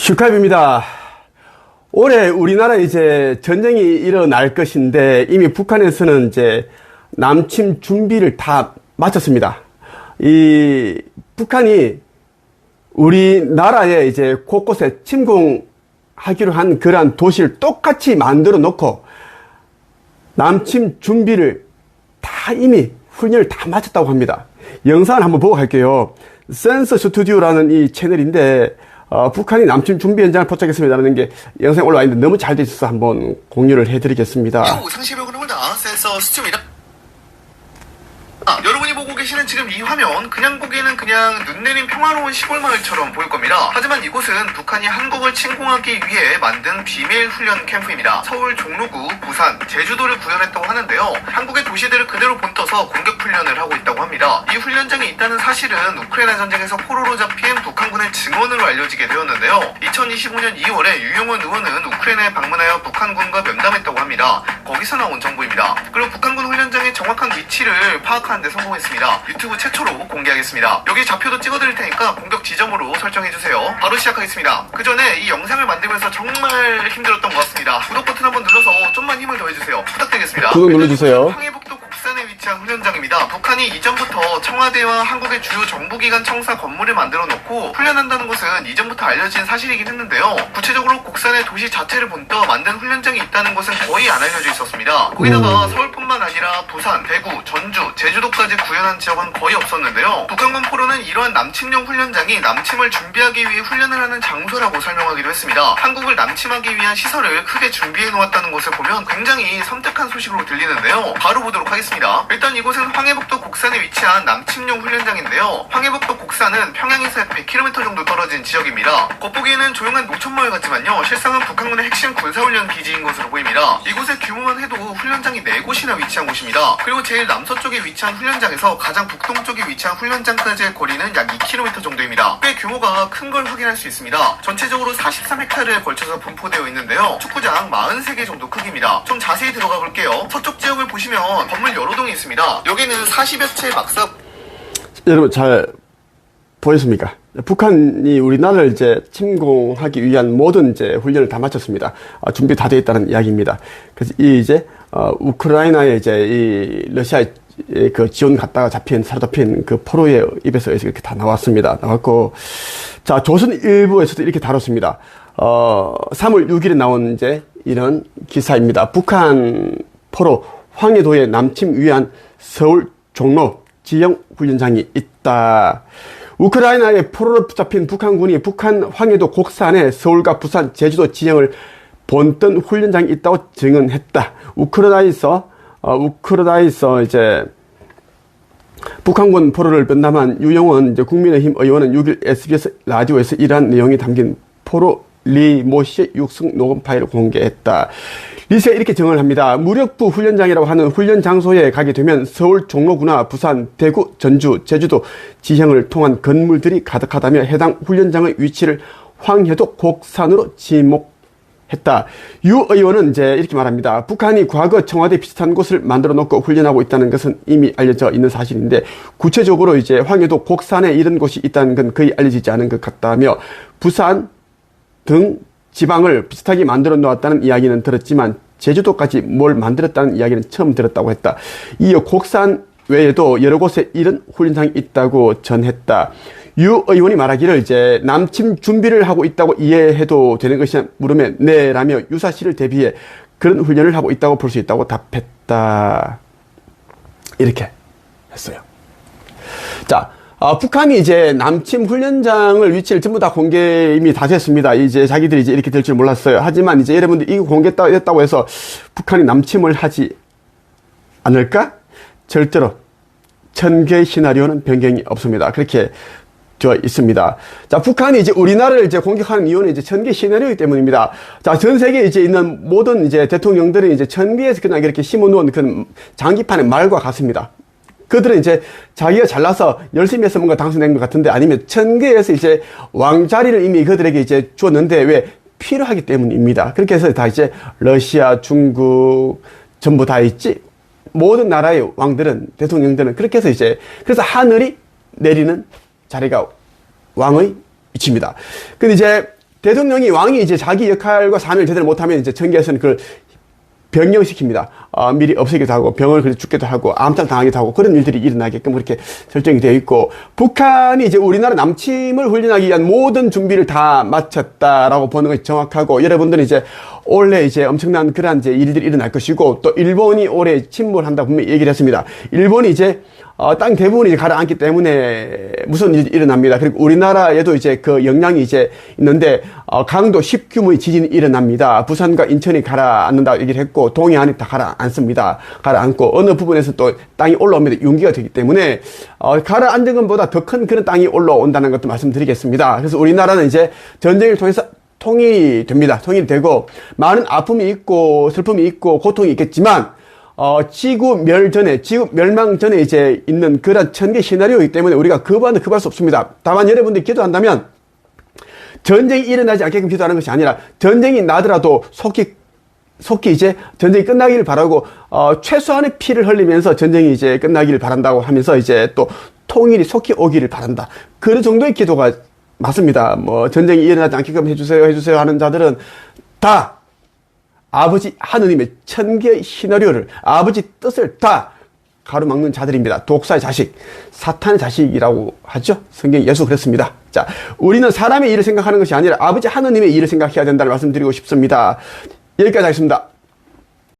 슈카입니다. 올해 우리나라 이제 전쟁이 일어날 것인데 이미 북한에서는 이제 남침 준비를 다 마쳤습니다. 이 북한이 우리나라에 이제 곳곳에 침공하기로 한 그러한 도시를 똑같이 만들어 놓고 남침 준비를 다 이미 훈련을 다 마쳤다고 합니다. 영상을 한번 보고 갈게요. 센서 스튜디오라는 이 채널인데 북한이 남침 준비 현장을 포착했습니다라는 게 영상에 올라와 있는데 너무 잘 돼 있어서 한번 공유를 해드리겠습니다. 센서 스튜디오입니다. 여러분이 보고 계시는 지금 이 화면, 그냥 보기에는 그냥 눈 내린 평화로운 시골 마을처럼 보일 겁니다. 하지만 이곳은 북한이 한국을 침공하기 위해 만든 비밀 훈련 캠프입니다. 서울, 종로구, 부산, 제주도를 구현했다고 하는데요. 한국의 도시들을 그대로 본떠서 공격 훈련을 하고 있다고 합니다. 이 훈련장에 있다는 사실은 우크라이나 전쟁에서 포로로 잡힌 북한군의 증언으로 알려지게 되었는데요. 2025년 2월에 유용원 의원은 우크라이나에 방문하여 북한군과 면담했다고 합니다. 거기서 나온 정보입니다. 그리고 북한군 훈련장의 정확한 위치를 파악하는 데 성공했습니다. 유튜브 최초로 공개하겠습니다. 여기 좌표도 찍어드릴 테니까 공격 지점으로 설정해주세요. 바로 시작하겠습니다. 그 전에 이 영상을 만들면서 정말 힘들었던 것 같습니다. 구독 버튼 한번 눌러서 좀만 힘을 더해주세요. 부탁드리겠습니다. 구독 눌러주세요. 황해북도 곡산에 위치한 훈련장입니다. 북한이 이전부터 청와대와 한국의 주요 정부기관 청사 건물을 만들어 놓고 훈련한다는 것은 이전부터 알려진 사실이긴 했는데요. 구체적으로 곡산의 도시 자체를 본떠 만든 훈련장이 있다는 것은 거의 안 알려져 있었습니다. 거기다가 서울뿐만 아니라 부산, 대구, 전주, 제주도까지 구현한 지역은 거의 없었는데요. 북한군 포로는 이러한 남침용 훈련장이 남침을 준비하기 위해 훈련을 하는 장소라고 설명하기도 했습니다. 한국을 남침하기 위한 시설을 크게 준비해 놓았다는 것을 보면 굉장히 섬뜩한 소식으로 들리는데요. 바로 보도록 하겠습니다. 일단 이곳은 황해북도 곡산에 위치한 남침용 훈련장인데요. 황해북도 곡산은 평양에서 약 100km 정도 떨어진 지역입니다. 겉보기에는 조용한 노천마을 같지만요. 실상은 북한군의 핵심 군사훈련 기지인 것으로 보입니다. 이곳의 규모만 해도 훈련장이 4곳이나 위치한 곳입니다. 그리고 제일 남서쪽에 위치한 훈련장에서 가장 북동쪽에 위치한 훈련장까지의 거리는 약 2km 정도입니다. 꽤 규모가 큰 걸 확인할 수 있습니다. 전체적으로 43헥타르에 걸쳐서 분포되어 있는데요. 축구장 43개 정도 크기입니다. 좀 자세히 들어가 볼게요. 서쪽 지역을 보시면 건물 여러 동이 있습니다. 여기는 40여 채 막사... 여러분 잘 보였습니까? 북한이 우리나라를 이제 침공하기 위한 모든 이제 훈련을 다 마쳤습니다. 준비 다 되어 있다는 이야기입니다. 그래서 이제 우크라이나에 이제 이 러시아의 그 지원 갔다가 사로잡힌 그 포로의 입에서 이렇게 다 나왔습니다. 나왔고, 자, 조선일보에서도 이렇게 다뤘습니다. 3월 6일에 나온 이제 이런 기사입니다. 북한 포로 황해도에 남침 위한 서울 종로 지형 훈련장이 있다. 우크라이나에 포로로 붙잡힌 북한군이 북한 황해도 곡산에 서울과 부산, 제주도 지형을 본뜬 훈련장이 있다고 증언했다. 우크라이나에서 이제 북한군 포로를 면담한 유용원 이제 국민의힘 의원은 6일 SBS 라디오에서 이러한 내용이 담긴 포로 리 모 씨의 육성 녹음 파일을 공개했다. 리 씨가 이렇게 증언을 합니다. 무력부 훈련장이라고 하는 훈련 장소에 가게 되면 서울 종로구나 부산, 대구, 전주, 제주도 지형을 통한 건물들이 가득하다며 해당 훈련장의 위치를 황해도 곡산으로 지목했다. 유 의원은 이제 이렇게 말합니다. 북한이 과거 청와대 비슷한 곳을 만들어 놓고 훈련하고 있다는 것은 이미 알려져 있는 사실인데 구체적으로 이제 황해도 곡산에 이런 곳이 있다는 건 거의 알려지지 않은 것 같다며 부산 등 지방을 비슷하게 만들어 놓았다는 이야기는 들었지만 제주도까지 뭘 만들었다는 이야기는 처음 들었다고 했다. 이어 곡산 외에도 여러 곳에 이런 훈련장이 있다고 전했다. 유 의원이 말하기를 이제 남침 준비를 하고 있다고 이해해도 되는 것이냐 물으면 네라며 유사시를 대비해 그런 훈련을 하고 있다고 볼 수 있다고 답했다. 이렇게 했어요. 자, 북한이 이제 남침 훈련장을 위치를 전부 다 공개 이미 다 됐습니다. 이제 자기들이 이제 이렇게 될 줄 몰랐어요. 하지만 이제 여러분들 이거 공개했다고 해서 북한이 남침을 하지 않을까? 절대로 1000개의 시나리오는 변경이 없습니다. 그렇게 되어 있습니다. 자, 북한이 이제 우리나라를 이제 공격하는 이유는 이제 1000개 시나리오이기 때문입니다. 자, 전 세계에 이제 있는 모든 이제 대통령들은 이제 1000개에서 그냥 이렇게 심어놓은 그런 장기판의 말과 같습니다. 그들은 이제 자기가 잘나서 열심히 해서 뭔가 당선된 것 같은데 아니면 1000개에서 이제 왕자리를 이미 그들에게 이제 줬는데 왜 필요하기 때문입니다. 그렇게 해서 다 이제 러시아, 중국 전부 다 있지. 모든 나라의 왕들은 대통령들은 그렇게 해서 이제 그래서 하늘이 내리는 자리가 왕의 위치입니다. 근데 이제 대통령이 왕이 이제 자기 역할과 사명을 제대로 못하면 이제 청계에서는 그걸 변경시킵니다. 미리 없애기도 하고 병을 그래 죽기도 하고 암살 당하기도 하고 그런 일들이 일어나게끔 그렇게 설정이 되어 있고, 북한이 이제 우리나라 남침을 훈련하기 위한 모든 준비를 다 마쳤다라고 보는 것이 정확하고, 여러분들은 이제 올해 이제 엄청난 그러한 이제 일들이 일어날 것이고, 또 일본이 올해 침몰한다 분명히 얘기를 했습니다. 일본이 이제 땅 대부분이 이제 가라앉기 때문에 무슨 일이 일어납니다. 그리고 우리나라에도 이제 그 영향이 이제 있는데, 강도 10규모의 지진이 일어납니다. 부산과 인천이 가라앉는다고 얘기를 했고, 동해안이 다 가라앉습니다. 가라앉고, 어느 부분에서 또 땅이 올라옵니다. 용기가 되기 때문에, 가라앉은 것보다 더 큰 그런 땅이 올라온다는 것도 말씀드리겠습니다. 그래서 우리나라는 이제 전쟁을 통해서 통일이 됩니다. 통일이 되고, 많은 아픔이 있고, 슬픔이 있고, 고통이 있겠지만, 지구 멸망 전에 이제 있는 그런 천개 시나리오이기 때문에 우리가 급할 수 없습니다. 다만 여러분들이 기도한다면, 전쟁이 일어나지 않게끔 기도하는 것이 아니라, 전쟁이 나더라도 속히 이제 전쟁이 끝나기를 바라고, 최소한의 피를 흘리면서 전쟁이 이제 끝나기를 바란다고 하면서 이제 또 통일이 속히 오기를 바란다. 그런 정도의 기도가 맞습니다. 뭐, 전쟁이 일어나지 않게끔 해주세요 하는 자들은 다 아버지 하느님의 천개 시나리오를, 아버지 뜻을 다 가로막는 자들입니다. 독사의 자식, 사탄의 자식이라고 하죠. 성경 예수 그랬습니다. 자, 우리는 사람의 일을 생각하는 것이 아니라 아버지 하느님의 일을 생각해야 된다는 말씀드리고 싶습니다. 여기까지 하겠습니다.